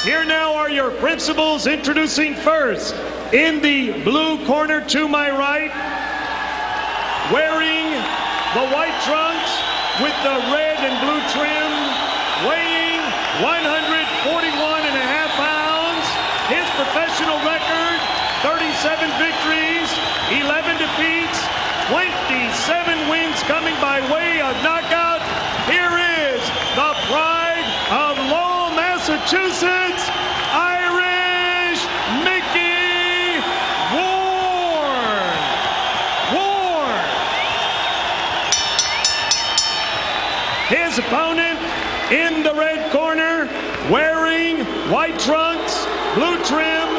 Here now are your principals, introducing first, in the blue corner to my right, wearing the white trunks with the red and blue trim, weighing 141.5 pounds. His professional record, 37 victories, 11 defeats, 27 wins coming by way of knockout. Here is the pride of Lowell, Massachusetts, Irish Mickey Ward. His opponent in the red corner, wearing white trunks, blue trim,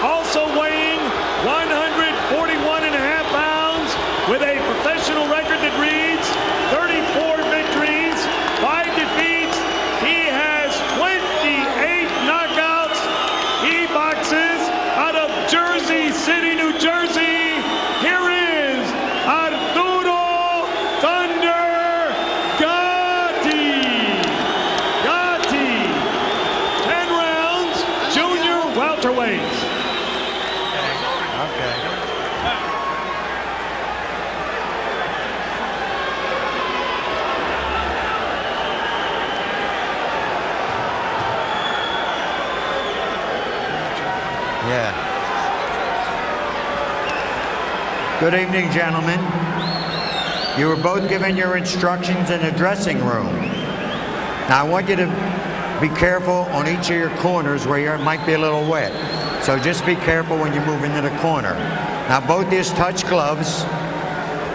also weighing 141.5 pounds, with a professional record that reads 34 victories, 5 defeats. He has 28 knockouts. He boxes out of Jersey City, New Jersey. Here is Arturo Thunder Gatti. 10 rounds, junior welterweights. Yeah. Good evening, gentlemen. You were both given your instructions in the dressing room. Now I want you to be careful on each of your corners where it might be a little wet. So just be careful when you move into the corner. Now both these touch gloves.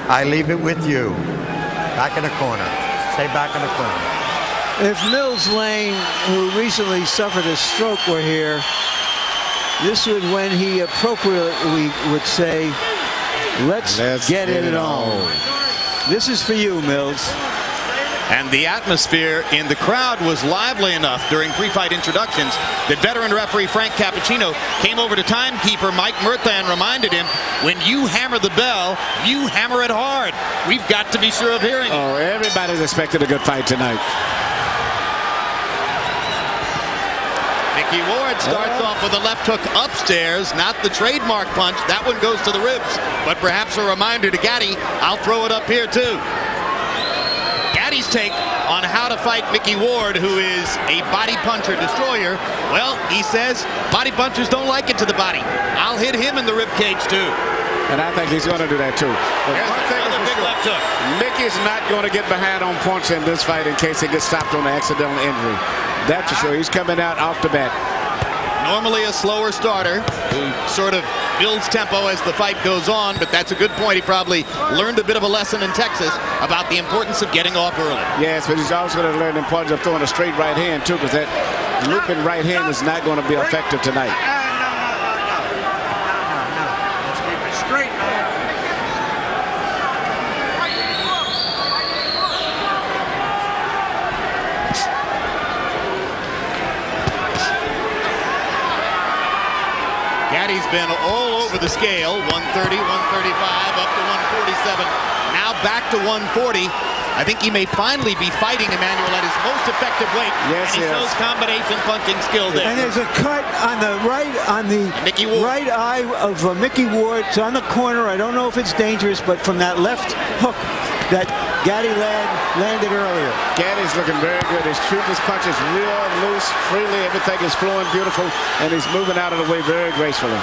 I leave it with you. Back in the corner. Stay back in the corner. If Mills Lane, who recently suffered a stroke, were here, this would when he appropriately would say, let's get it on. This is for you, Mills. And the atmosphere in the crowd was lively enough during pre-fight introductions that veteran referee Frank Cappuccino came over to timekeeper Mike Murtha and reminded him, when you hammer the bell, you hammer it hard. We've got to be sure of hearing it. Oh, everybody's expecting a good fight tonight. Mickey Ward starts off with a left hook upstairs, not the trademark punch. That one goes to the ribs, but perhaps a reminder to Gatti, I'll throw it up here too. Gatti's take on how to fight Mickey Ward, who is a body puncher destroyer. Well, he says body punchers don't like it to the body. I'll hit him in the rib cage too. And I think he's going to do that too. Here's another big left hook. Mickey's not going to get behind on points in this fight in case he gets stopped on an accidental injury. That's for sure. He's coming out off the bat. Normally a slower starter who sort of builds tempo as the fight goes on, but that's a good point. He probably learned a bit of a lesson in Texas about the importance of getting off early. Yes, but he's also going to learn the importance of throwing a straight right hand too, because that looping right hand is not going to be effective tonight. No. Let's keep it straight. Gaddy's been all over the scale, 130, 135, up to 147, now back to 140. I think he may finally be fighting Emmanuel at his most effective weight. Yes, and he shows combination punching skill there. And there's a cut on the right, on the right eye of Mickey Ward. It's on the corner. I don't know if it's dangerous, but from that left hook that Gatti landed earlier. Gaddy's looking very good. He's shooting his punches real loose, freely. Everything is flowing beautiful, and he's moving out of the way very gracefully.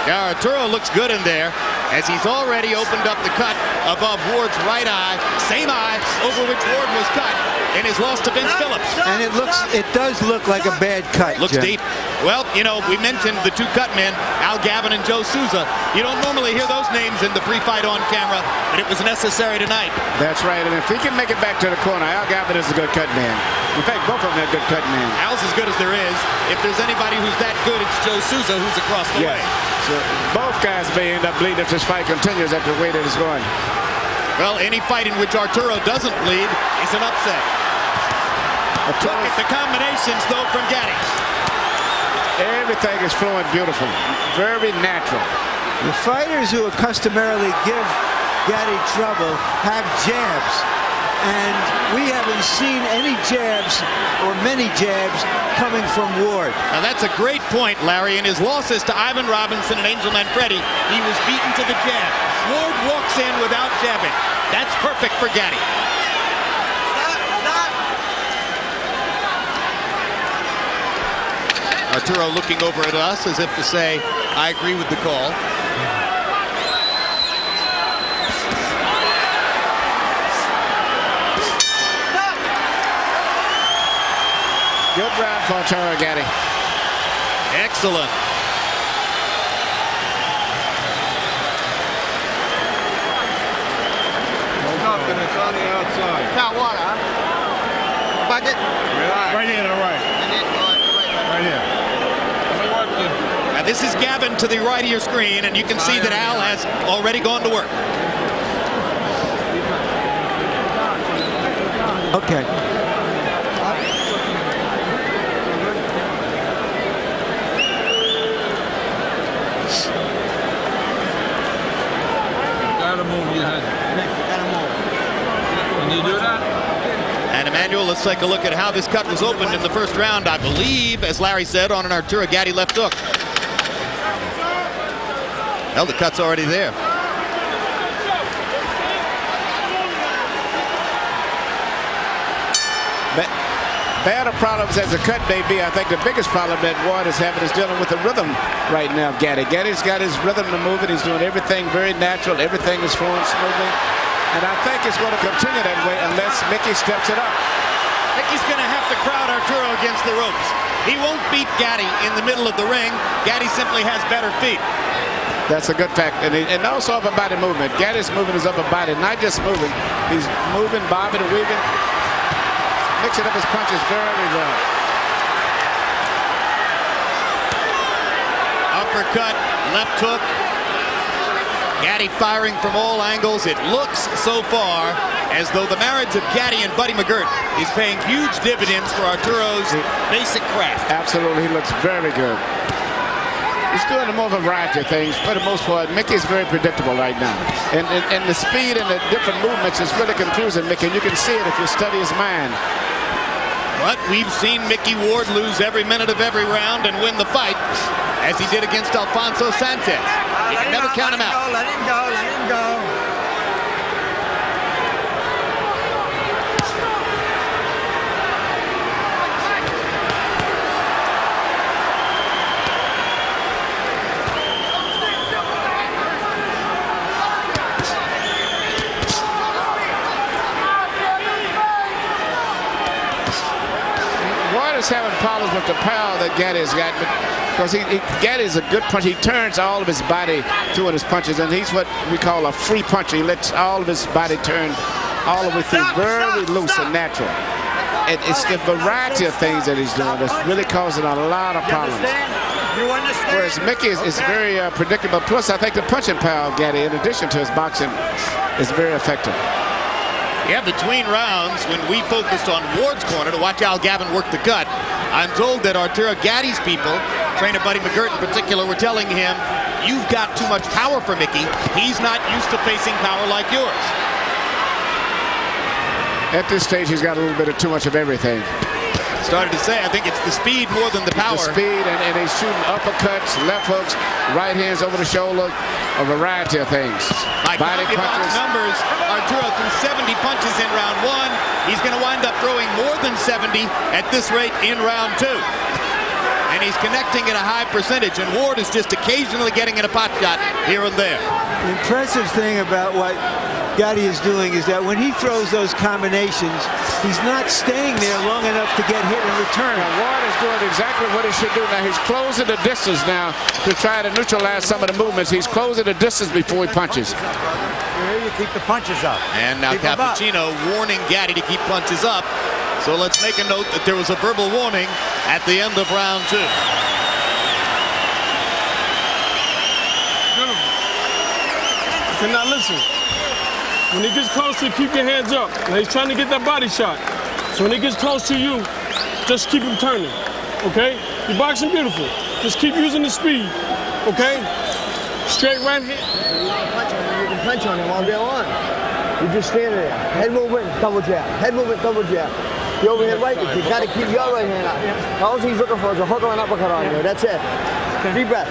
Yeah, Arturo looks good in there, as he's already opened up the cut above Ward's right eye, same eye over which Ward was cut in his loss to Vince Phillips. And it does look like a bad cut. Looks Jim. deep. Well, you know, we mentioned the two cut men, Al Gavin and Joe Souza. You don't normally hear those names in the pre-fight on camera, but it was necessary tonight. That's right, and if he can make it back to the corner, Al Gavin is a good cut man. In fact, both of them are good cut men. Al's as good as there is. If there's anybody who's that good, it's Joe Souza, who's across the way. So both guys may end up bleeding if this fight continues at the way that it's going. Well, any fight in which Arturo doesn't bleed is an upset. Look at the combinations, though, from Gatti. Everything is flowing beautiful. Very natural. The fighters who customarily give Gatti trouble have jabs. and we haven't seen any jabs or many jabs coming from Ward. Now that's a great point, Larry. In his losses to Ivan Robinson and Angel Manfredi, he was beaten to the jab. Ward walks in without jabbing. That's perfect for Gatti. Arturo looking over at us as if to say, I agree with the call. Good round for Arturo Gatti. Excellent. Nothing, it's on the outside. Hot water, huh? Bucket? Right here to the right. Right here. Now this is Gavin to the right of your screen, and you can see that Al has already gone to work. Okay. Gotta move your head. Can you do that? And Emmanuel, let's take a look at how this cut was opened in the first round. I believe, as Larry said, on an Arturo Gatti left hook. Well, the cut's already there. Bad of problems as a cut may be, I think the biggest problem that Ward is having is dealing with the rhythm right now. Gatti's got his rhythm to move it. He's doing everything very natural. Everything is flowing smoothly. And I think it's going to continue that way unless Mickey steps it up. Mickey's going to have to crowd Arturo against the ropes. He won't beat Gatti in the middle of the ring. Gatti simply has better feet. That's a good fact. And also upper body movement. Gatti's moving his upper body, not just moving. He's moving, bobbing, and weaving. Mixing up his punches very well. Uppercut, left hook. Gatti firing from all angles. It looks so far as though the marriage of Gatti and Buddy McGirt is paying huge dividends for Arturo's basic craft. Absolutely, he looks very good. He's doing a more variety of things. For the most part, Mickey's very predictable right now. And the speed and the different movements is really confusing Mickey. And you can see it if you study his mind. But we've seen Mickey Ward lose every minute of every round and win the fight, as he did against Alfonso Sanchez. You can never count him out. Let him go, let him go. Having problems with the power that Gatti's got, because Gatti's a good puncher. He turns all of his body through his punches, and he's what we call a free puncher. He lets all of his body turn all the way through, very loose and natural. And it's the variety of things that he's doing that's really causing a lot of problems. Whereas Mickey is very predictable. Plus, I think the punching power of Gatti, in addition to his boxing, is very effective. Yeah, between rounds, when we focused on Ward's corner to watch Al Gavin work the cut, I'm told that Arturo Gatti's people, trainer Buddy McGirt in particular, were telling him, you've got too much power for Mickey. He's not used to facing power like yours. At this stage, he's got a little bit of too much of everything. Started to say, I think it's the speed more than the power. The speed, and he's shooting uppercuts, left hooks, right hands over the shoulder, a variety of things. By body punches. Numbers, Arturo threw 70 punches in round one. He's going to wind up throwing more than 70 at this rate in round two. And he's connecting at a high percentage, and Ward is just occasionally getting in a pot shot here and there. The impressive thing about what Gatti is doing is that when he throws those combinations, he's not staying there long enough to get hit in return. Now, Ward is doing exactly what he should do now. He's closing the distance now to try to neutralize some of the movements. He's closing the distance before he punches. Here you keep the punches up. And now Cappuccino warning Gatti to keep punches up. So let's make a note that there was a verbal warning at the end of round two. Okay, now listen. When he gets close to you, keep your hands up. Now he's trying to get that body shot. So when he gets close to you, just keep him turning, okay? You're boxing beautiful. Just keep using the speed, okay? Straight right hand. You can punch on him 1v1. You just stand there. Head movement, double jab. Head movement, double jab. The overhead right, you got to keep your right hand out. All he's looking for is a hook or an uppercut on you. That's it. Deep breath.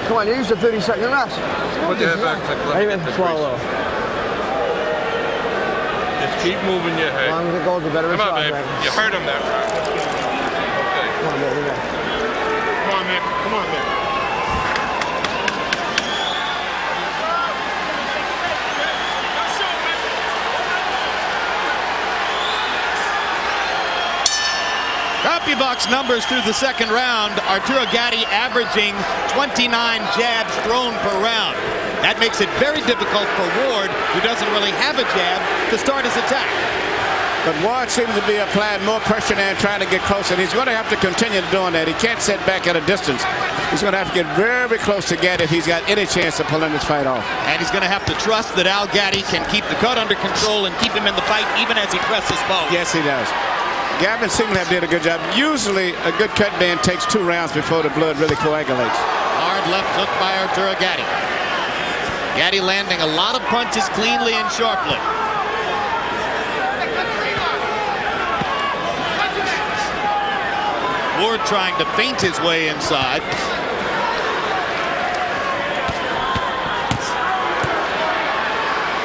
Come on, you're used to 30-second rest. Put your head back. Amen. Swallow. Just keep moving your head. As long as it goes, the better Come on, babe. You hurt him there. Okay. Come on, man. Come on, man. Come on, man. CompuBox numbers through the second round. Arturo Gatti averaging 29 jabs thrown per round. That makes it very difficult for Ward, who doesn't really have a jab, to start his attack. But Ward seems to be applying more pressure and trying to get closer. And he's going to have to continue doing that. He can't sit back at a distance. He's going to have to get very close to Gatti if he's got any chance of pulling this fight off. And he's going to have to trust that Al Gatti can keep the cut under control and keep him in the fight even as he presses forward. Yes, he does. Gavin Singleham did a good job. Usually a good cut man takes 2 rounds before the blood really coagulates. Hard left hook by Arturo Gatti. Gatti landing a lot of punches cleanly and sharply. Ward trying to feint his way inside.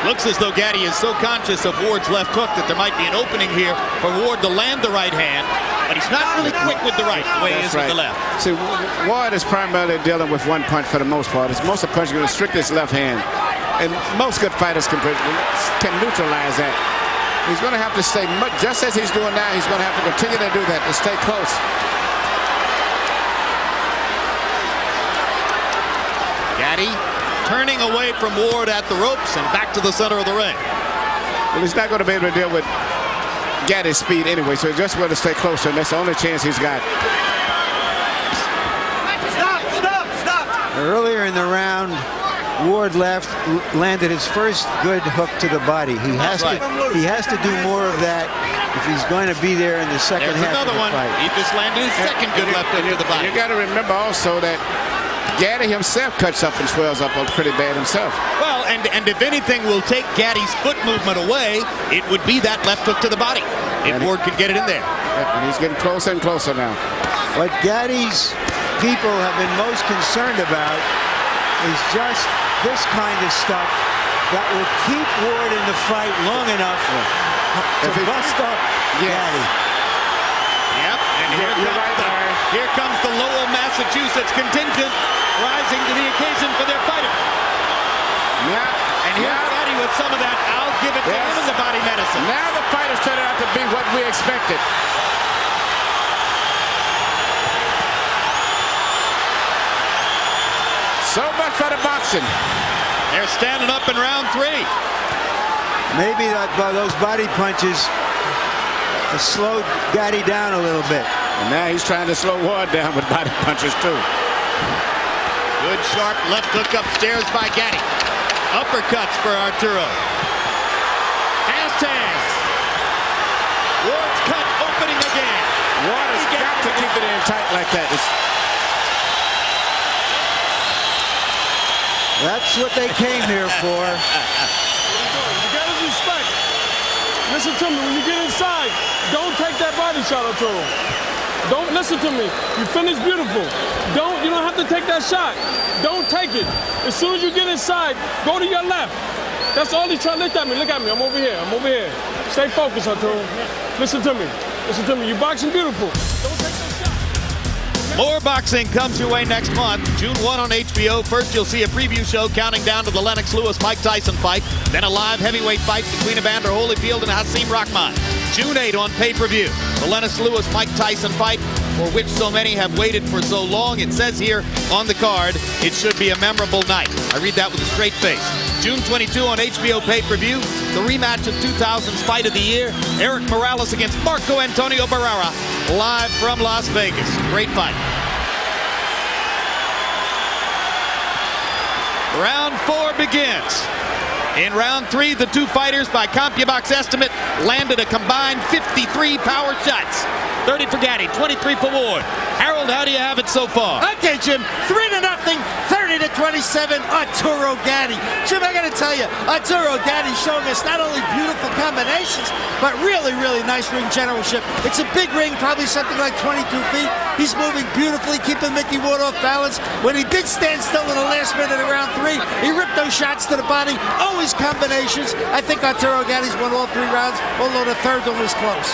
Looks as though Gatti is so conscious of Ward's left hook that there might be an opening here for Ward to land the right hand, but he's not really quick with the right the way he is with the left. See, Ward is primarily dealing with one punch for the most part. Most of the punches are going to restrict his left hand, and most good fighters can neutralize that. He's going to have to stay, just as he's doing now, he's going to have to continue to do that, to stay close. Gatti turning away from Ward at the ropes and back to the center of the ring. Well, he's not going to be able to deal with Gatti's speed anyway, so he's just going to stay closer, and that's the only chance he's got. Stop! Earlier in the round, Ward landed his first good hook to the body. He has to do more of that if he's going to be there in the second half of the fight. He just landed his second good left hook to the body. You got to remember also that Gatti himself cuts up and swells up pretty bad himself. Well, and if anything will take Gatti's foot movement away, it would be that left hook to the body. If Ward could get it in there. And he's getting closer and closer now. What Gatti's people have been most concerned about is just this kind of stuff that will keep Ward in the fight long enough to bust up Gatti. Yep, and here comes the Lowell, Massachusetts contingent rising to the occasion for their fighter. And here's Gatti with some of that. I'll give it to him in the body medicine. Now the fight is turning out to be what we expected. So much for the boxing. They're standing up in round 3. Maybe those body punches have slowed Gatti down a little bit. And now he's trying to slow Ward down with body punches too. Good sharp left hook upstairs by Gatti. Uppercuts for Arturo. Fast hands. Ward's cut opening again. Ward has got to keep it in tight like that. That's what they came here for. You got to respect. Listen to me. When you get inside, don't take that body shot, Arturo. Don't listen to me. You finished beautiful. You don't have to take that shot. Don't take it. As soon as you get inside, go to your left. That's all he's trying to look at me. Look at me. I'm over here. I'm over here. Stay focused, Arturo. Listen to me. Listen to me. You're boxing beautiful. Don't take that shot. More boxing comes your way next month. June 1 on HBO. First, you'll see a preview show counting down to the Lennox Lewis-Mike Tyson fight. Then a live heavyweight fight between Evander Holyfield and Hasim Rahman. June 8 on pay-per-view. The Lennox Lewis-Mike Tyson fight, for which so many have waited for so long. It says here on the card, it should be a memorable night. I read that with a straight face. June 22 on HBO pay-per-view. The rematch of 2000's Fight of the Year. Eric Morales against Marco Antonio Barrera. Live from Las Vegas. Great fight. Round 4 begins. In round 3, the two fighters, by CompuBox estimate, landed a combined 53 power shots. 30 for Gatti, 23 for Ward. Harold, how do you have it so far? Okay, Jim, 3-0 nothing. 30-27, Arturo Gatti. Jim, I got to tell you, Arturo Gatti showing us not only beautiful combinations, but really, really nice ring generalship. It's a big ring, probably something like 22 feet. He's moving beautifully, keeping Mickey Ward off balance. When he did stand still in the last minute of round 3, he ripped those shots to the body. Always combinations. I think Arturo Gatti's won all 3 rounds, although the third one was close.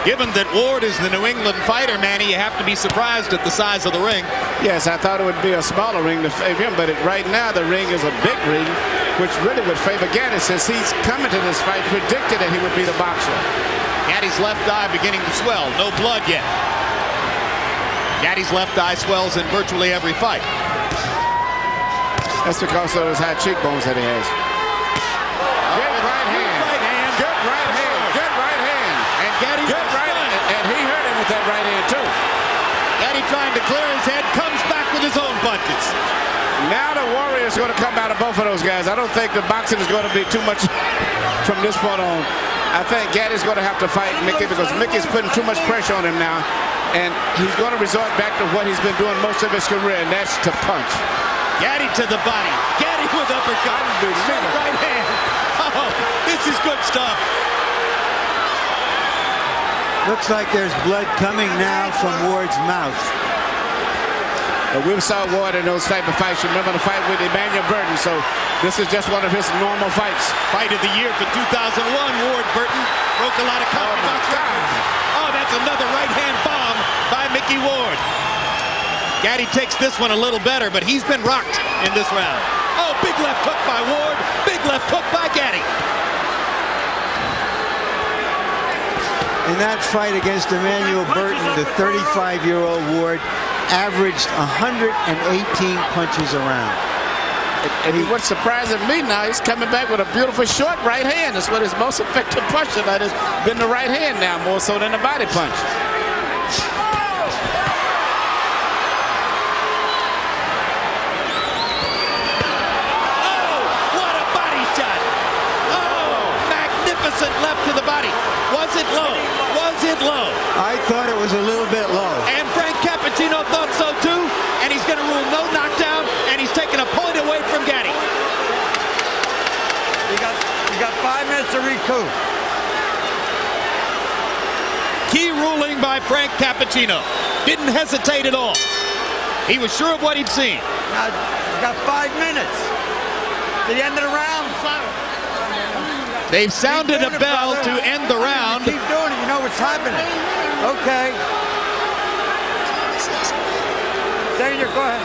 Given that Ward is the New England fighter, Manny, you have to be surprised at the size of the ring. Yes, I thought it would be a smaller ring to favor him, but right now the ring is a big ring, which really would favor Gatti since he's coming to this fight predicted that he would be the boxer. Gatti's left eye beginning to swell. No blood yet. Gatti's left eye swells in virtually every fight. That's because of those high cheekbones that he has. Good right hand. Good right hand. Good right hand. And Gatti good right hand. And he hurt him with that right hand too. Gatti trying to clear his head, comes back with his own punches. Now the Warrior is going to come out of both of those guys. I don't think the boxing is going to be too much from this point on. I think Gatti's going to have to fight Mickey because Mickey's putting too much pressure on him now. And he's going to resort back to what he's been doing most of his career, and that's to punch. Gatti to the body. Gatti with uppercut. Straight right hand. Oh, this is good stuff. Looks like there's blood coming now from Ward's mouth. We saw Ward in those type of fights. You remember the fight with Emmanuel Burton, so this is just one of his normal fights. Fight of the year for 2001, Ward Burton broke a lot of box records. Oh, that's another right-hand bomb by Mickey Ward. Gatti takes this one a little better, but he's been rocked in this round. Oh, big left hook by Ward, big left hook by Gatti. In that fight against Emmanuel Burton, the 35-year-old Ward averaged 118 punches around. And what's surprising me now, he's coming back with a beautiful short right hand. That's what his most effective punch tonight has been, the right hand now, more so than the body punch. Oh, what a body shot. Oh, magnificent left to the body. Was it low? Was it low? I thought it was a little bit low. And Frank Cappuccino thought so too, and he's going to rule no knockdown, and he's taking a point away from Gatti. You got 5 minutes to recoup. Key ruling by Frank Cappuccino. Didn't hesitate at all. He was sure of what he'd seen. Now, you got 5 minutes. To the end of the round. They've sounded a bell to end the round. Keep doing it. You know what's happening. Okay. Daniel, go ahead.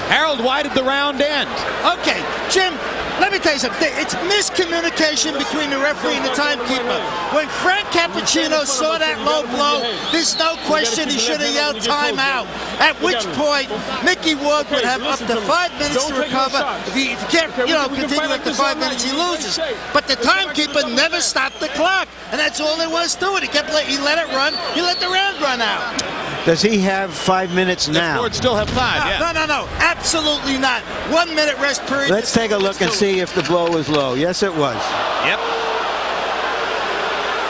Harold, why did the round end? Okay, Jim, let me tell you something. It's miscommunication between the referee and the timekeeper. When Frank Cappuccino saw that low blow, there's no question he should have yelled timeout. At which point, Mickey Ward would have up to 5 minutes to recover. If he can't, continue after 5 minutes, he loses. But the timekeeper never stopped the clock, and that's all there was to it. He let it run. He let the round run out. Does he have 5 minutes now? Ward still have 5, yeah. No. Absolutely not. 1 minute rest period. Let's take a look and see if the blow was low. Yes, it was. Yep.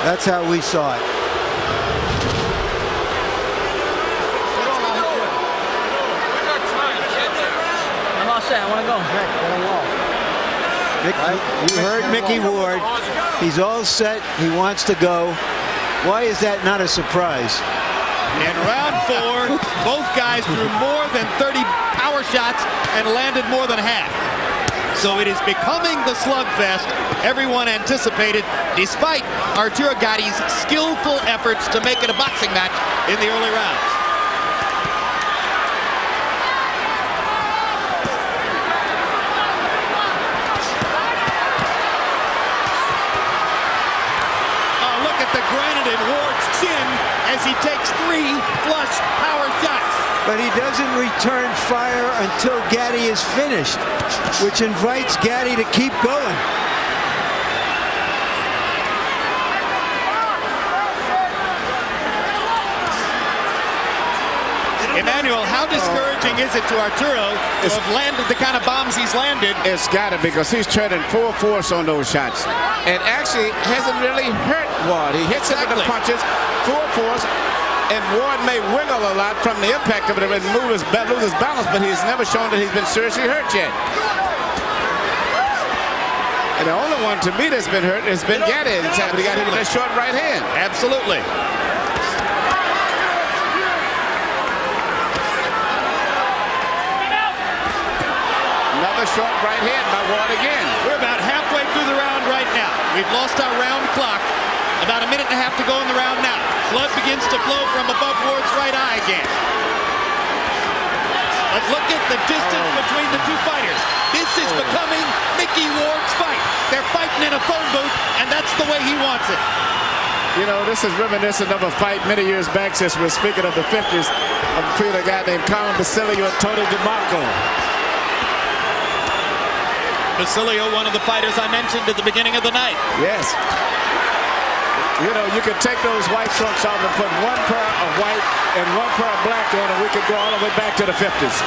That's how we saw it. I'm all set. I want to go. You heard Mickey Ward. He's all set. He wants to go. Why is that not a surprise? In round 4, both guys threw more than 30 power shots and landed more than half. So it is becoming the slugfest everyone anticipated, despite Arturo Gatti's skillful efforts to make it a boxing match in the early rounds. Oh, look at the granite in Ward's chin as he takes 3 flush power shots. But he doesn't return fire until Gatti is finished, which invites Gatti to keep going. Emmanuel, how discouraging is it to Arturo to have landed the kind of bombs he's landed? It's got to, because he's treading full force on those shots. And actually hasn't really hurt Ward. He hits him with the punches, full force. And Ward may wiggle a lot from the impact of it and lose his balance, but he's never shown that he's been seriously hurt yet. And the only one to me that's been hurt has been Gatti. But he got hit with that short right hand. Absolutely. Another short right hand by Ward again. We're about halfway through the round right now. We've lost our round clock. About a minute and a half to go in the round now. Blood begins to flow from above Ward's right eye again. But look at the distance between the two fighters. This is becoming Mickey Ward's fight. They're fighting in a phone booth, and that's the way he wants it. You know, this is reminiscent of a fight many years back, since we're speaking of the 50s, between a guy named Colin Basilio and Tony DeMarco. Basilio, one of the fighters I mentioned at the beginning of the night. Yes. You know, you could take those white trunks off and put one pair of white and one pair of black on, and we could go all the way back to the 50s.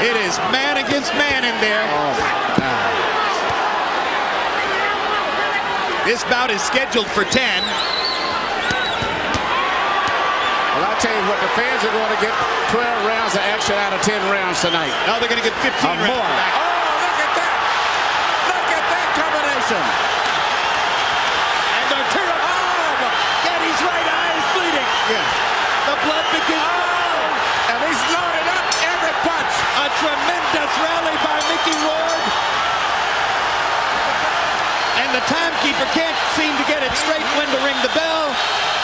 It is man against man in there. Oh, my God. This bout is scheduled for 10. Well, I'll tell you what, the fans are going to get 12 rounds of action out of 10 rounds tonight. Now they're going to get 15 rounds more. back. Oh, look at that. Look at that combination. And Arturo, Gatti's right eye is bleeding. Yeah. The blood begins. Oh, and he's loaded up every punch. A tremendous rally by Mickey Ward. And the timekeeper can't seem to get it straight when to ring the bell.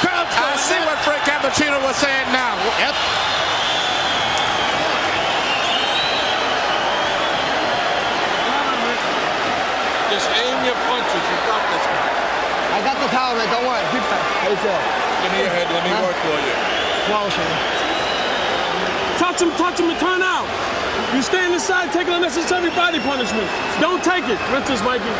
Crowd's going I see what Frank Cappuccino was saying now. Yep. Just aim your punches. You got this. I got the towel, man. Don't worry. Keep that. Right there. Give me your head. Let me work for you. Close, man. Touch him and turn out. You stay inside, take unnecessary body punishment. Don't take it. Princess Mikey.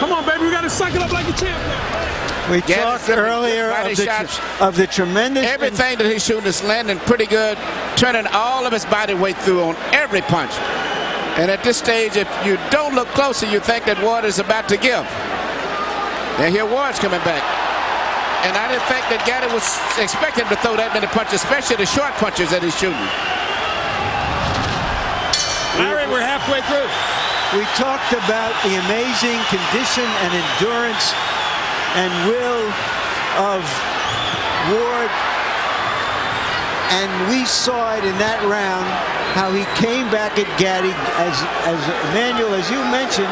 Come on, baby. We got to suck it up like a champ now. We talked earlier of the tremendous... Everything that he's shooting is landing pretty good, turning all of his body weight through on every punch. And at this stage, if you don't look closer, you think that Ward is about to give. Now here Ward's coming back. And I didn't think that Gatti was expecting to throw that many punches, especially the short punches that he's shooting. Larry, we're halfway through. We talked about the amazing condition and endurance and will of Ward, and we saw it in that round, how he came back at Gatti. As Emmanuel, as you mentioned,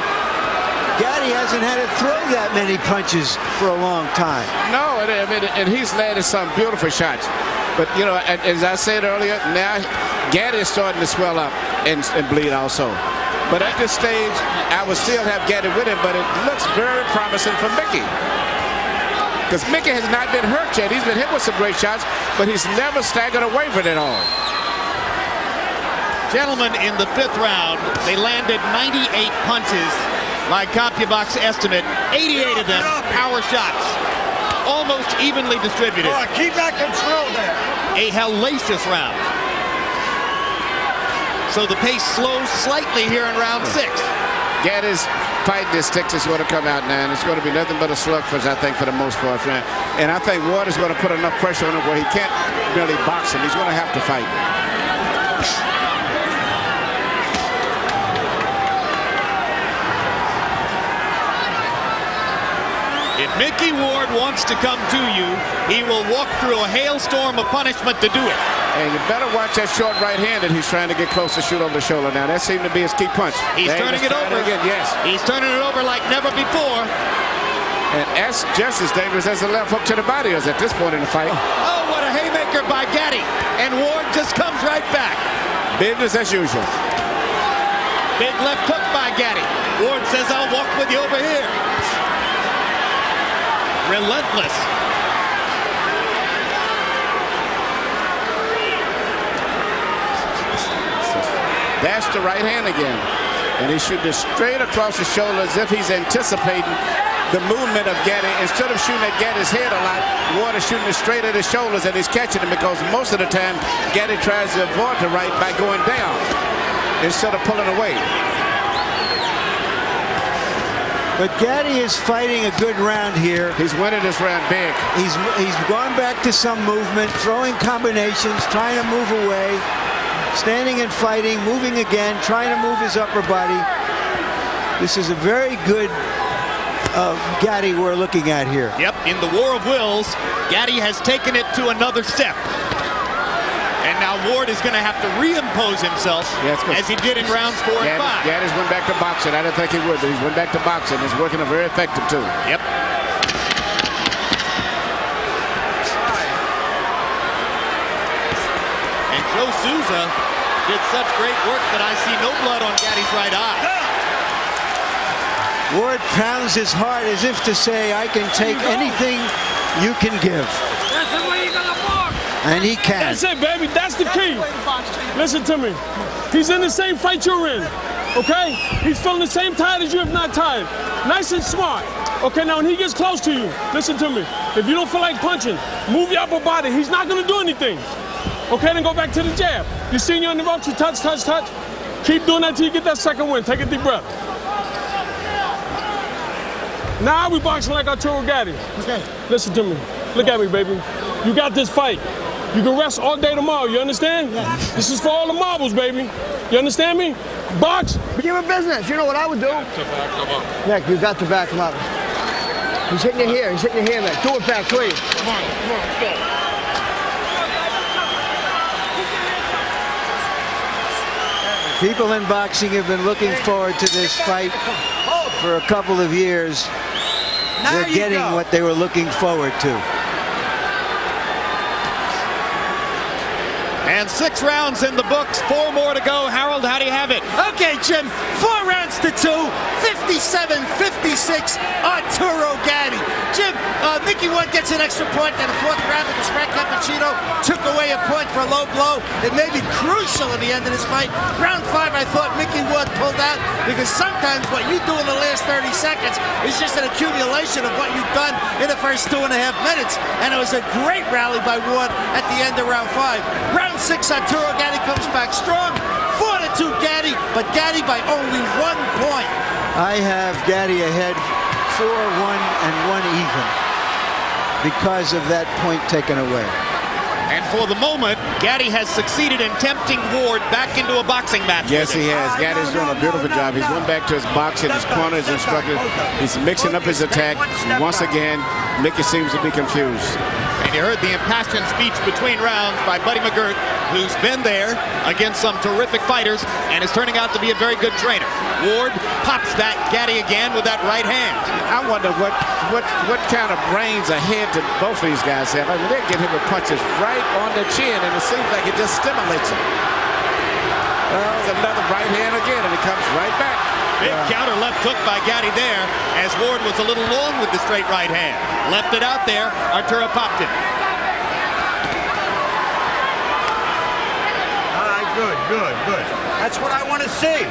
Gatti hasn't had to throw that many punches for a long time. No, and he's landed some beautiful shots. But, you know, as I said earlier, now Gatti is starting to swell up and bleed also. But at this stage, I would still have Gatti with him, but it looks very promising for Mickey. Because Mickey has not been hurt yet. He's been hit with some great shots, but he's never staggered or wavered at all. Gentlemen, in the 5th round, they landed 98 punches, like CompuBox estimate. 88 of them power shots, almost evenly distributed. Oh, keep that control there. A hellacious round. So the pace slows slightly here in round 6. Gatti's fighting his sticks is going to come out now, and it's going to be nothing but a slugfest, I think, for the most part. And I think Ward is going to put enough pressure on him where he can't really box him. He's going to have to fight. If Mickey Ward wants to come to you, he will walk through a hailstorm of punishment to do it. And you better watch that short right hand that he's trying to get close to shoot over the shoulder now. That seemed to be his key punch. He's turning it over. Again, yes. He's turning it over like never before. And that's just as dangerous as the left hook to the body is at this point in the fight. Oh, what a haymaker by Gatti. And Ward just comes right back. Business as usual. Big left hook by Gatti. Ward says, I'll walk with you over here. Relentless. That's the right hand again. And he's shooting straight across the shoulder as if he's anticipating the movement of Gatti. Instead of shooting at Gatti's head a lot, Ward is shooting it straight at his shoulders, and he's catching him because most of the time Gatti tries to avoid the right by going down instead of pulling away. But Gatti is fighting a good round here. He's winning this round big. He's gone back to some movement, throwing combinations, trying to move away, standing and fighting, moving again, trying to move his upper body. This is a very good Gatti we're looking at here. Yep, in the war of wills, Gatti has taken it to another step. And now Ward is going to have to reimpose himself as he did in rounds 4 and 5. Gatti's went back to boxing. I didn't think he would, but he's went back to boxing. He's working very effective, too. Yep. And Joe Souza did such great work that I see no blood on Gatti's right eye. Ward pounds his heart as if to say, I can take anything you can give. That's the way you're gonna box. And he can. That's it, baby. That's the key. Listen to me. He's in the same fight you're in. Okay? He's feeling the same tired as you, if not tired. Nice and smart. Okay, now when he gets close to you, listen to me. If you don't feel like punching, move your upper body. He's not gonna do anything. Okay, then go back to the jab. You see you on the ropes, you touch, touch, touch. Keep doing that till you get that second win. Take a deep breath. Now we boxing like Arturo Gatti. Okay. Listen to me. Look at me, baby. You got this fight. You can rest all day tomorrow. You understand? Yes. This is for all the marbles, baby. You understand me? Box. Give him business. You know what I would do? Nick, you got to back him up. He's hitting you here. He's hitting you here, Nick. Do it back, please. Come on, let's go. People in boxing have been looking forward to this fight for a couple of years. They're getting what they were looking forward to. And 6 rounds in the books, 4 more to go. Harold, how do you have it? Okay, Jim, 4 rounds to 2, 57-56, Arturo Gatti. Jim, Mickey Ward gets an extra point in the 4th round because Frank Cappuccino took away a point for a low blow. It may be crucial at the end of this fight. Round 5, I thought Mickey Ward pulled out because sometimes what you do in the last 30 seconds is just an accumulation of what you've done in the first 2.5 minutes. And it was a great rally by Ward at the end of round 5. Round 6, Arturo Gatti comes back strong. 4-2 Gatti, but Gatti by only 1 point. I have Gatti ahead 4-1 and 1 even because of that point taken away. And for the moment, Gatti has succeeded in tempting Ward back into a boxing match. Yes, he has. Gatti's doing a beautiful job. He's went back to his boxing, his corner, his instructor. He's mixing up his attack. Once again, Mickey seems to be confused. And you heard the impassioned speech between rounds by Buddy McGirt, who's been there against some terrific fighters and is turning out to be a very good trainer. Ward pops that Gatti again with that right hand. I wonder what kind of brains ahead to both of these guys have. I mean, they get him with punches right on the chin, and it seems like it just stimulates him. There's another right hand again, and it comes right back. Big counter left hook by Gatti there, as Ward was a little long with the straight right hand. Left it out there, Arturo popped it. All right, good. That's what I want to see.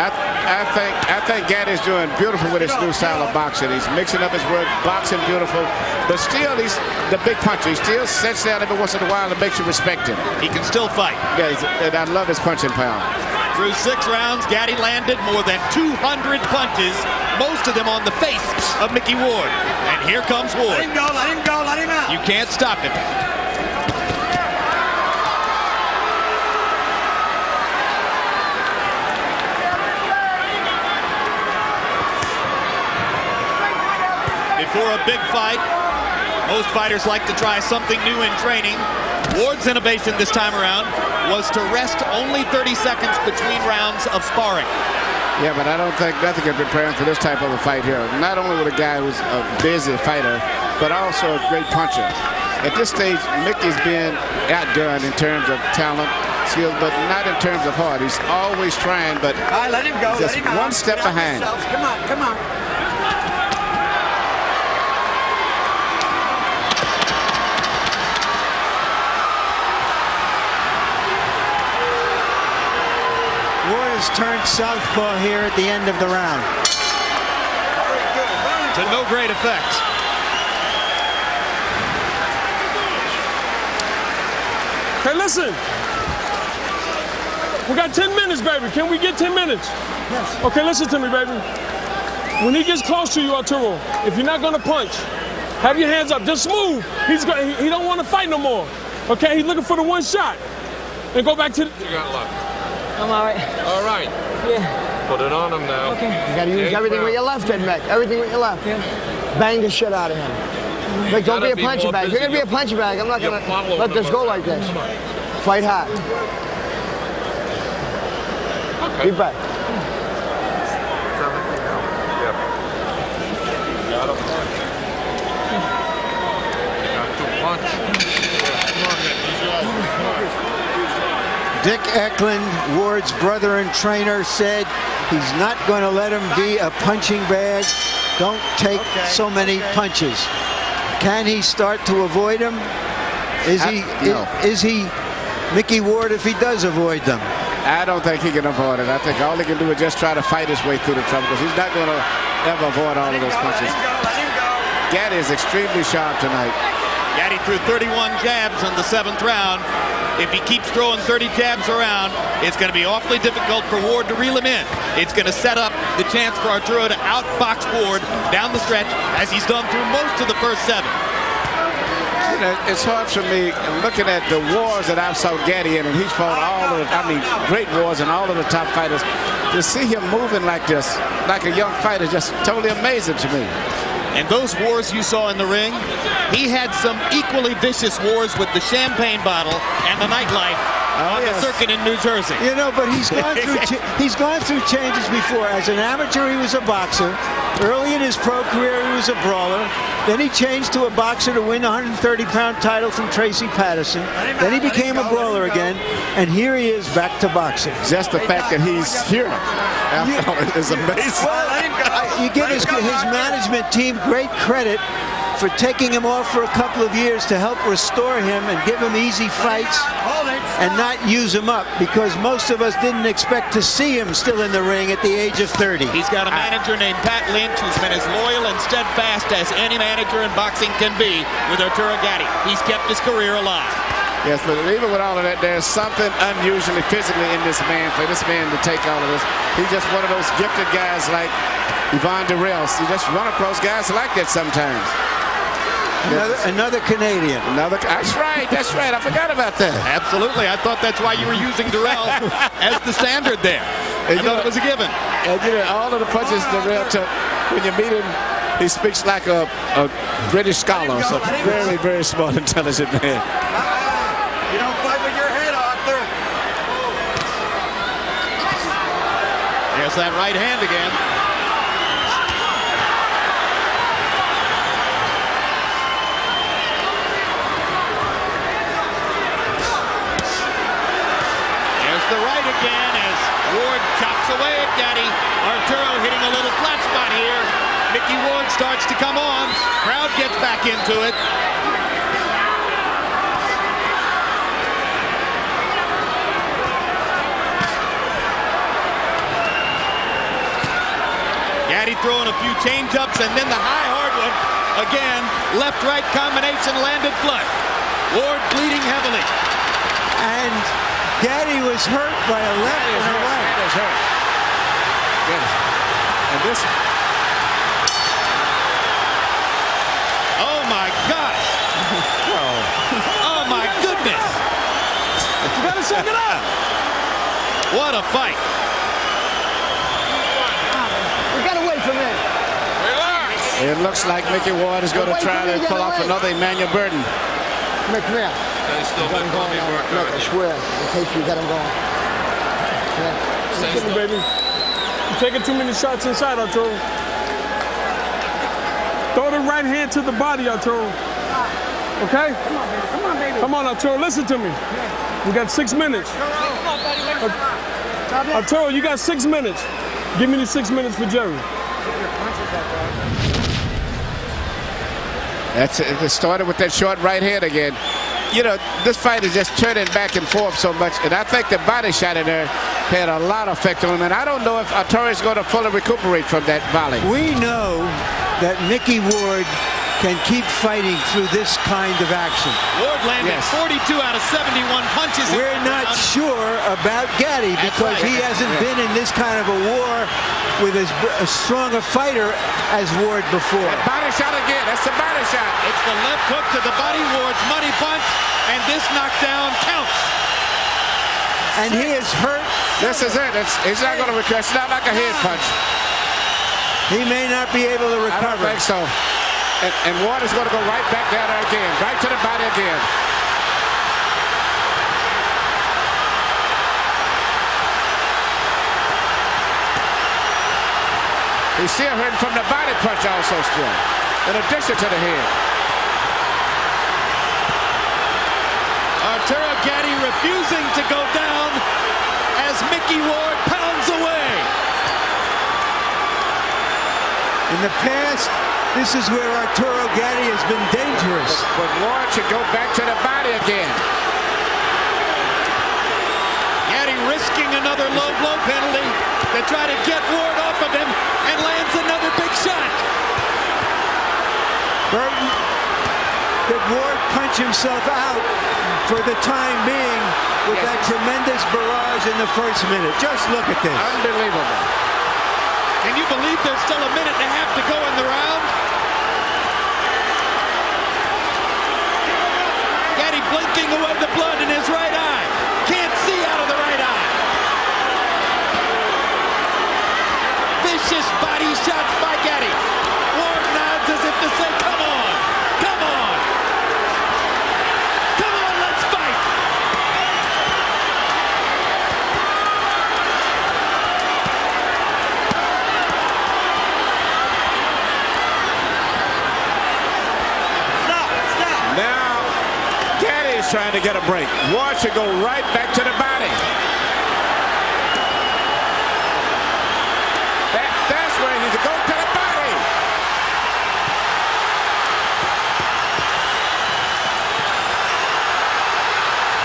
I think Gatti's doing beautiful with his new style of boxing. He's mixing up his work, boxing beautiful, but still he's the big puncher. He still sits down every once in a while and makes you respect him. He can still fight. Yeah, and I love his punching power. Through 6 rounds, Gatti landed more than 200 punches, most of them on the face of Mickey Ward. And here comes Ward. Let him go, let him out. You can't stop him. Before a big fight, most fighters like to try something new in training. Ward's innovation this time around was to rest only 30 seconds between rounds of sparring. Yeah, but I don't think nothing can prepare him for this type of a fight here. Not only with a guy who's a busy fighter, but also a great puncher. At this stage, Mickey's being outdone in terms of talent, skills, but not in terms of heart. He's always trying, but all right, let him go. Just one step behind. Come on. Ward has turned southpaw here at the end of the round. to no great effect. Hey, listen. We got 10 minutes, baby. Can we get 10 minutes? Yes. Okay, listen to me, baby. When he gets close to you, Arturo, if you're not gonna punch, have your hands up. Just move. He don't want to fight no more. Okay, he's looking for the one shot. And go back to the... You got luck. I'm all right. All right. Yeah. Put it on him now. Okay. You gotta use everything with your left, Ed Mick. Everything with your left. Yeah. Bang the shit out of him. Mick, don't be a punching bag. If you're gonna be a punching bag, I'm not gonna let this go like this. Fight hard. Okay. Deep breath. Got him. Got to punch. Dick Eklund, Ward's brother and trainer, said he's not going to let him be a punching bag. Don't take so many punches. Can he start to avoid them? Is he Mickey Ward if he does avoid them? I don't think he can avoid it. I think all he can do is just try to fight his way through the trouble, because he's not going to ever avoid all of those punches. Gatti is extremely sharp tonight. Gatti threw 31 jabs in the 7th round. If he keeps throwing 30 jabs around, it's going to be awfully difficult for Ward to reel him in. It's going to set up the chance for Arturo to outbox Ward down the stretch, as he's done through most of the first 7. You know, it's hard for me looking at the wars that I've saw Gatti in, and he's fought all of the, great wars and all of the top fighters. To see him moving like this, like a young fighter, just totally amazing to me. And those wars you saw in the ring, he had some equally vicious wars with the champagne bottle and the nightlife on the circuit in New Jersey. You know, but he's gone through changes before. As an amateur, he was a boxer. Early in his pro career, he was a brawler. Then he changed to a boxer to win a 130-pound title from Tracy Patterson. Then he became a brawler again, and here he is back to boxing. Just the fact that he's here is amazing. Well, you give his management team great credit for taking him off for a couple of years to help restore him and give him easy fights and not use him up, because most of us didn't expect to see him still in the ring at the age of 30. He's got a manager named Pat Lynch who's been as loyal and steadfast as any manager in boxing can be with Arturo Gatti. He's kept his career alive. Yes, but even with all of that, there's something unusually physically in this man, for this man to take all of this. He's just one of those gifted guys like Yvonne Durrell. You just run across guys like that sometimes. Another Canadian. That's right. I forgot about that. Absolutely. I thought that's why you were using Durrell as the standard there. I thought it was a given. And you know, all of the punches Durrell took, when you meet him, he speaks like a British scholar. So very, very smart, intelligent man. You don't fight with your head, Arthur. There's that right hand again. The right again as Ward chops away at Gatti. Arturo hitting a little flat spot here. Mickey Ward starts to come on. Crowd gets back into it. Gatti throwing a few change-ups, and then the high hard one. Again, left-right combination landed flush. Ward bleeding heavily. And Gatti was hurt by a left and a right. That is hurt. And this. Oh my gosh. Oh my goodness. You gotta suck it up. What a fight. We gotta wait for a minute. Relax. It looks like Mickey Ward is going to try to pull off another Emmanuel Burton. Come here. They still got Bobby work. Look, I swear, in case you got him going. Listen, baby. You're taking too many shots inside, Arturo. Throw the right hand to the body, Arturo. Okay? Come on, baby. Come on, baby. Come on, Arturo. Listen to me. We got 6 minutes. Arturo, you got 6 minutes. Give me the 6 minutes for Jerry. That's it. It started with that short right hand again. You know, this fight is just turning back and forth so much, and I think the body shot in there had a lot of effect on him, and I don't know if Arturo is going to fully recuperate from that volley. We know that Mickey Ward can keep fighting through this kind of action. Ward landed 42 out of 71 punches. We're not sure about Gatti because he hasn't been in this kind of a war with as strong a fighter as Ward before. That body shot again. That's the body shot. It's the left hook to the body. Ward's money punch, and this knockdown counts. And he is hurt. This is it. He's not going to recover. It's not like a head punch. He may not be able to recover. I don't think so. And Ward is going to go right back down there again. Right to the body again. He's still hurting from the body punch also still, in addition to the head. Arturo Gatti refusing to go down as Mickey Ward pounds away. In the past, this is where Arturo Gatti has been dangerous. But Ward should go back to the body again. Gatti risking another low blow penalty to try to get Ward off of him, and lands another big shot. Burton, did Ward punch himself out for the time being with that tremendous barrage in the first minute? Just look at this. Unbelievable. Can you believe there's still a minute and a half to go in the round? Gatti blinking away the blood in his right eye. Can't see out of the right eye. Vicious body shots by Gatti. Ward nods as if to say, come on, come on. Come on, let's fight. Now, Gatti is trying to get a break. Ward should go right back to the body. That's where he needs to go to the body.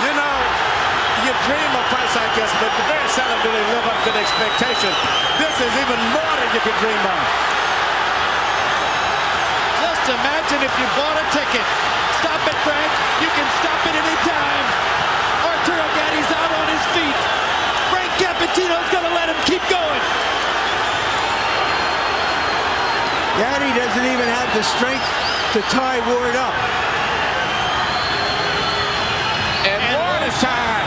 You know, you dream of fights like this, but very seldom do they live up to the expectation. This is even more than you could dream of. Just imagine if you bought a ticket. Stop it, Frank. You can stop it any time. Arturo Gatti's out on his feet. Frank Cappuccino's going to let him keep going. Gatti doesn't even have the strength to tie Ward up. And Ward is tied.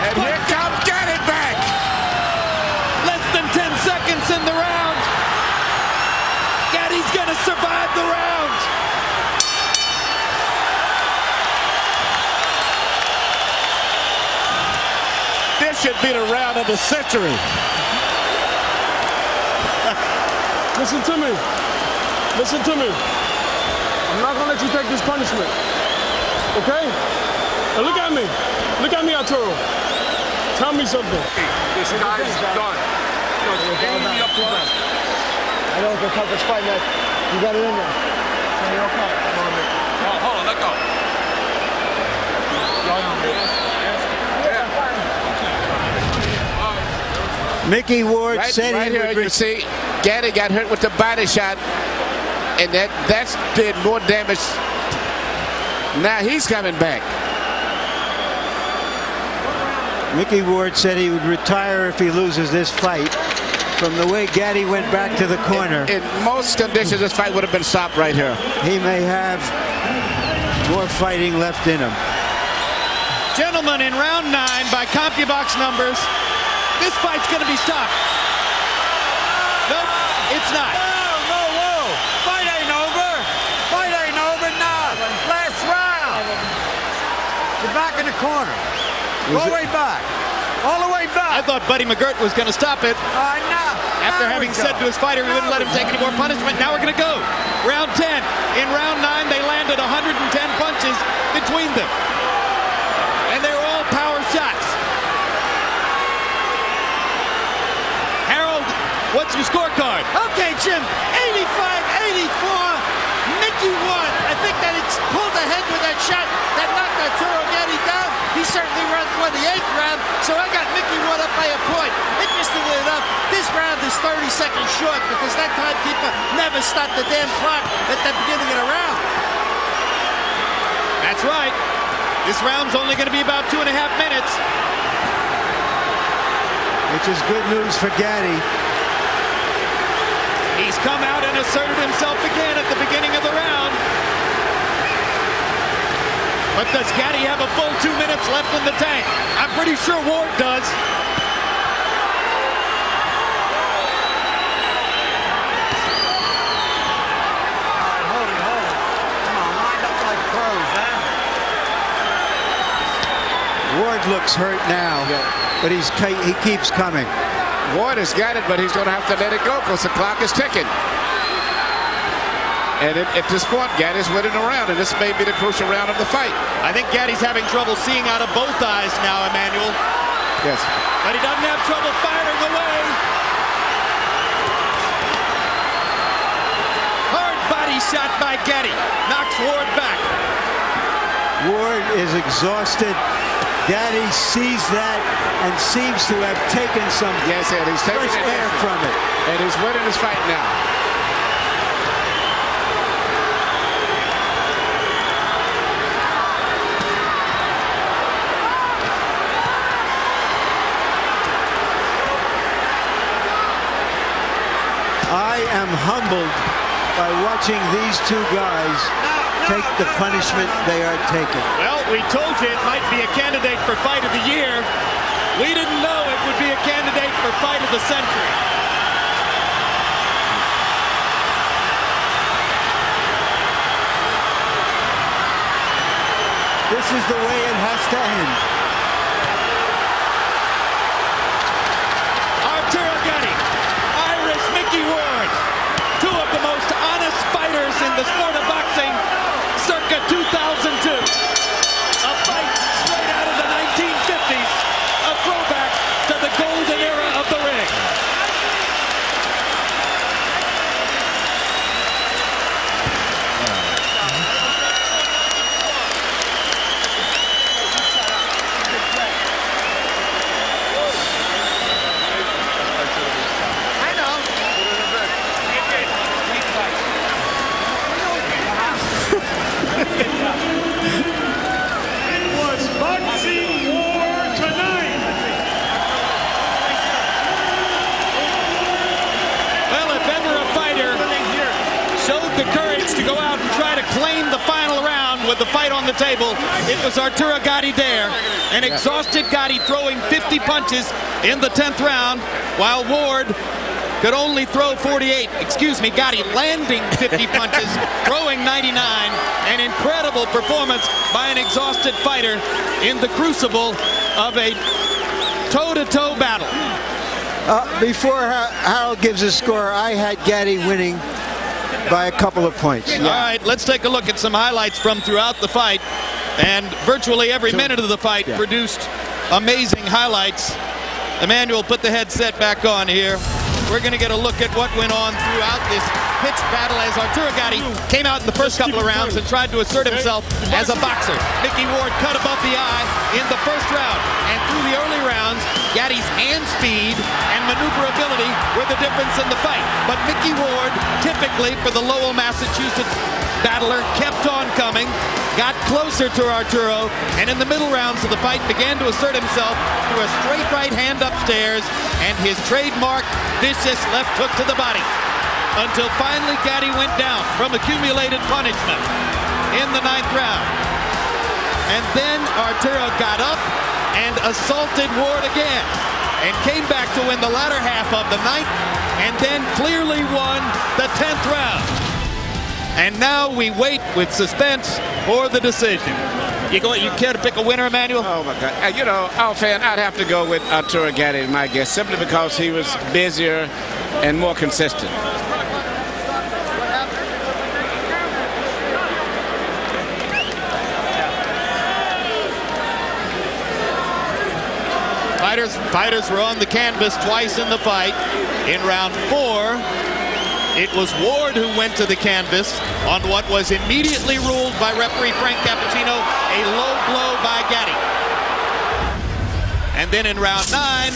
And here comes Gatti back. Less than 10 seconds in the round. Gatti's going to survive the round. This should be the round of the century. Listen to me. Listen to me. I'm not going to let you take this punishment. Okay? Now look at me. Look at me, Arturo. Tell me something. This guy's done. I know it's the toughest fight, man. You got it in there. Hold on, let go. Mickey Ward said right he here, would you see, Gatti got hurt with the body shot, and that did more damage. Now he's coming back. Mickey Ward said he would retire if he loses this fight. From the way Gatti went back to the corner. In most conditions, this fight would have been stopped right here. He may have more fighting left in him. Gentlemen, in round 9, by CompuBox numbers, this fight's going to be stopped. Nope, it's not. Whoa. Fight ain't over. Fight ain't over now. Last round. You're back in the corner. Go way back. All the way back. I thought Buddy McGirt was going to stop it. No. After having said to his fighter he wouldn't let him take any more punishment, now we're going to go. Round 10. In round 9, they landed 110 punches between them. And they were all power shots. Harold, what's your scorecard? Okay, Jim, 85-84. Mickey won. I think that it's pulled ahead with that shot that knocked Arturo Gatti down. He certainly won the 8th round, so I got Mickey won up by a point. Interestingly enough, this round is was 30 seconds short because that timekeeper never stopped the damn clock at the beginning of the round. That's right. This round's only going to be about 2.5 minutes. Which is good news for Gatti. He's come out and asserted himself again at the beginning of the round. But does Gatti have a full 2 minutes left in the tank? I'm pretty sure Ward does. Ward looks hurt now, but he keeps coming. Ward has got it, but he's going to have to let it go because the clock is ticking. And at this point, Gatti's winning the round, and this may be the crucial round of the fight. I think Gatti's having trouble seeing out of both eyes now, Emmanuel. Yes. But he doesn't have trouble firing away. Hard body shot by Gatti. Knocks Ward back. Ward is exhausted. Gatti sees that and seems to have taken some fresh air from it. And he's winning his fight now. I am humbled by watching these two guys take the punishment they are taking. Well, we told you it might be a candidate for Fight of the Year. We didn't know it would be a candidate for Fight of the Century. This is the way it has to end. Arturo Gatti, Irish Mickey Ward, two of the most honest fighters in the sport of boxing, circa 2002. A fight straight out of the 1950s, a throwback to the golden era of the ring. To go out and try to claim the final round with the fight on the table, it was Arturo Gatti there. An exhausted Gatti throwing 50 punches in the 10th round, while Ward could only throw 48. Excuse me, Gatti landing 50 punches, throwing 99. An incredible performance by an exhausted fighter in the crucible of a toe-to-toe battle. Before Harold gives a score, I had Gatti winning by a couple of points. All right, let's take a look at some highlights from throughout the fight. And virtually every minute of the fight produced amazing highlights. Emmanuel, put the headset back on here. We're going to get a look at what went on throughout this pitched battle as Arturo Gatti came out in the first couple of rounds and tried to assert himself as a boxer. Mickey Ward cut above the eye in the first round. And through the early rounds, Gatti's hand speed and maneuverability were the difference in the fight. But Mickey Ward, typically for the Lowell, Massachusetts battler, kept on coming, got closer to Arturo, and in the middle rounds of the fight began to assert himself through a straight right hand upstairs and his trademark vicious left hook to the body. Until finally Gatti went down from accumulated punishment in the 9th round. And then Arturo got up and assaulted Ward again and came back to win the latter half of the 9th and then clearly won the 10th round. And now we wait with suspense for the decision. You care to pick a winner, Emmanuel? Oh, my God. You know, offhand, I'd have to go with Arturo Gatti, my guess, simply because he was busier and more consistent. Fighters were on the canvas twice in the fight. In round 4, it was Ward who went to the canvas on what was immediately ruled by referee Frank Cappuccino a low blow by Gatti. And then in round 9,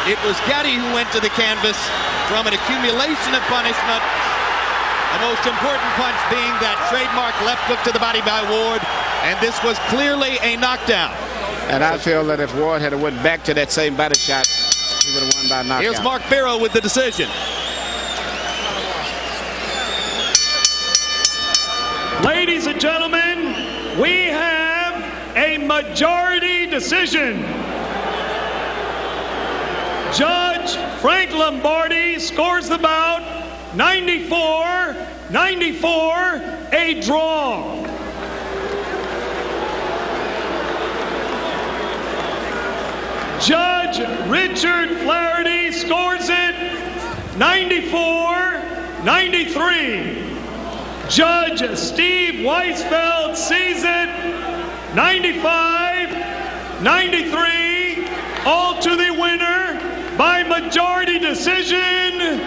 It was Gatti who went to the canvas from an accumulation of punishment. The most important punch being that trademark left hook to the body by Ward, and this was clearly a knockdown. And I feel that if Ward had went back to that same body shot, he would have won by knockout. Here's Mark Barrow with the decision. Ladies and gentlemen, we have a majority decision. Judge Frank Lombardi scores the bout 94-94, a draw. Judge Richard Flaherty scores it 94-93. Judge Steve Weisfeld sees it 95-93. All to the winner by majority decision,